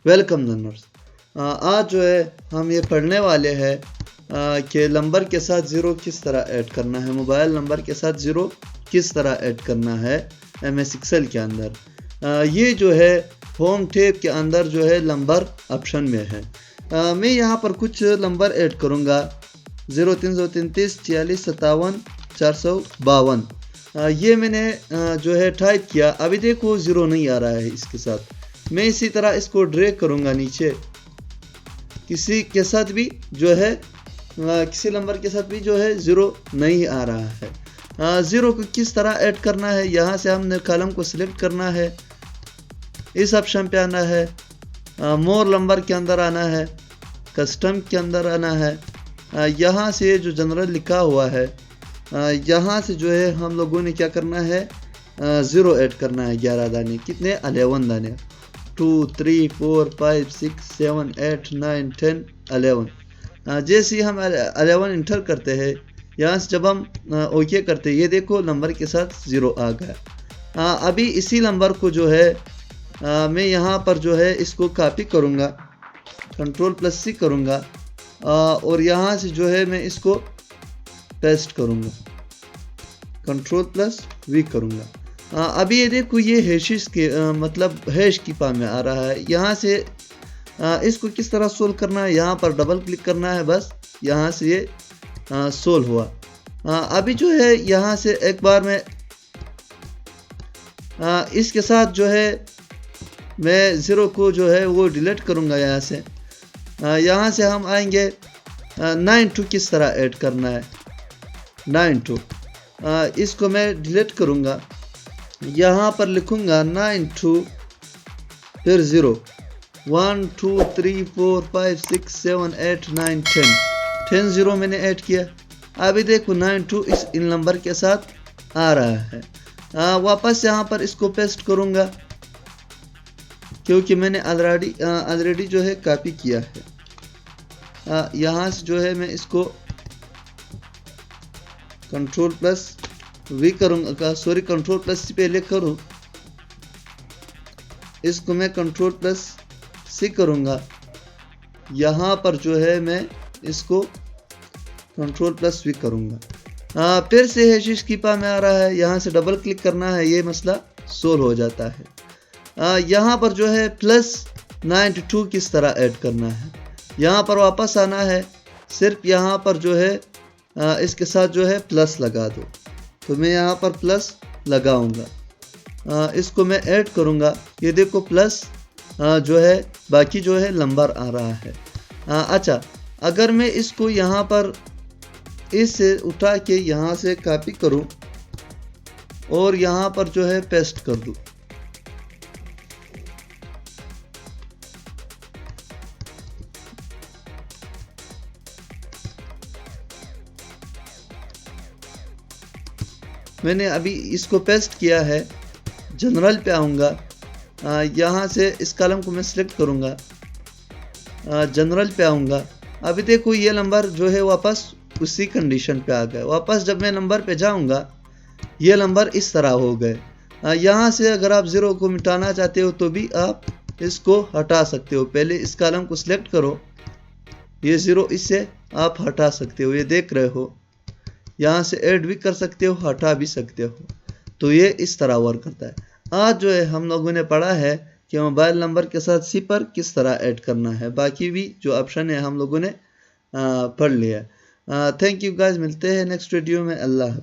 Welcome learners. आज जो है हम ये पढ़ने वाले हैं कि नंबर के साथ ज़ीरो किस तरह ऐड करना है, मोबाइल नंबर के साथ ज़ीरो किस तरह ऐड करना है MS एक्सेल के अंदर। ये जो है होम टैब के अंदर जो है नंबर ऑप्शन में है। मैं यहाँ पर कुछ नंबर ऐड करूँगा 0333 46 57 452। ये मैंने जो है टाइप किया। अभी देखो ज़ीरो नहीं आ रहा है इसके साथ। मैं इसी तरह इसको ड्रैग करूँगा नीचे। किसी के साथ भी जो है किसी नंबर के साथ भी जो है ज़ीरो नहीं आ रहा है। ज़ीरो को किस तरह ऐड करना है, यहाँ से हमने कॉलम को सिलेक्ट करना है, इस ऑप्शन पे आना है, मोर नंबर के अंदर आना है, कस्टम के अंदर आना है। यहाँ से जो जनरल लिखा हुआ है यहाँ से जो है हम लोगों ने क्या करना है, ज़ीरो ऐड करना है। 11 दाने कितने, 11 दाने। 2 3 4 5 6 7 8 9 10 11। जैसे ही हम 11 इंटर करते हैं, यहाँ से जब हम ओके करते हैं, ये देखो नंबर के साथ ज़ीरो आ गया। अभी इसी नंबर को जो है मैं यहाँ पर जो है इसको कॉपी करूँगा, Ctrl+C करूँगा और यहाँ से जो है मैं इसको पेस्ट करूँगा, Ctrl+V करूँगा। अभी ये देखो ये हैशेस के मतलब हैश की फॉर्म में आ रहा है। यहाँ से इसको किस तरह सोल्व करना है, यहाँ पर डबल क्लिक करना है, बस यहाँ से ये सोल्व हुआ। अभी जो है यहाँ से एक बार मैं इसके साथ जो है मैं ज़ीरो को जो है वो डिलीट करूँगा। यहाँ से हम आएंगे 92 किस तरह ऐड करना है, 92। इसको मैं डिलीट करूँगा, यहाँ पर लिखूँगा 92 फिर ज़ीरो। 1 2 3 4 5 6 7 8 9 10 ज़ीरो मैंने ऐड किया। अभी देखो 92 इन नंबर के साथ आ रहा है। वापस यहाँ पर इसको पेस्ट करूँगा क्योंकि मैंने ऑलरेडी जो है कॉपी किया है। यहाँ से जो है मैं इसको Ctrl+V करूँगा, सॉरी Ctrl+C पहले करूँ, इसको मैं Ctrl+C करूँगा। यहाँ पर जो है मैं इसको Ctrl+V करूँगा। फिर से हैशेस की फॉर्म में आ रहा है, यहाँ से डबल क्लिक करना है, ये मसला सोल्व हो जाता है। यहाँ पर जो है +92 किस तरह ऐड करना है, यहाँ पर वापस आना है, सिर्फ यहाँ पर जो है इसके साथ जो है प्लस लगा दो। तो मैं यहाँ पर प्लस लगाऊंगा, इसको मैं ऐड करूँगा। ये देखो प्लस जो है बाकी जो है नंबर आ रहा है। अच्छा, अगर मैं इसको यहाँ पर इससे उठा के यहाँ से कॉपी करूँ और यहाँ पर जो है पेस्ट कर दूँ, मैंने अभी इसको पेस्ट किया है। जनरल पे आऊँगा, यहाँ से इस कॉलम को मैं सिलेक्ट करूँगा, जनरल पे आऊँगा। अभी देखो ये नंबर जो है वापस उसी कंडीशन पे आ गए। वापस जब मैं नंबर पे जाऊँगा, ये नंबर इस तरह हो गए। यहाँ से अगर आप ज़ीरो को मिटाना चाहते हो तो भी आप इसको हटा सकते हो। पहले इस कॉलम को सिलेक्ट करो, ये ज़ीरो इससे आप हटा सकते हो, ये देख रहे हो। यहाँ से ऐड भी कर सकते हो, हटा भी सकते हो। तो ये इस तरह वर्क करता है। आज जो है हम लोगों ने पढ़ा है कि मोबाइल नंबर के साथ सिपर किस तरह ऐड करना है। बाकी भी जो ऑप्शन है हम लोगों ने पढ़ लिया। थैंक यू गाइस, मिलते हैं नेक्स्ट वीडियो में। अल्लाह।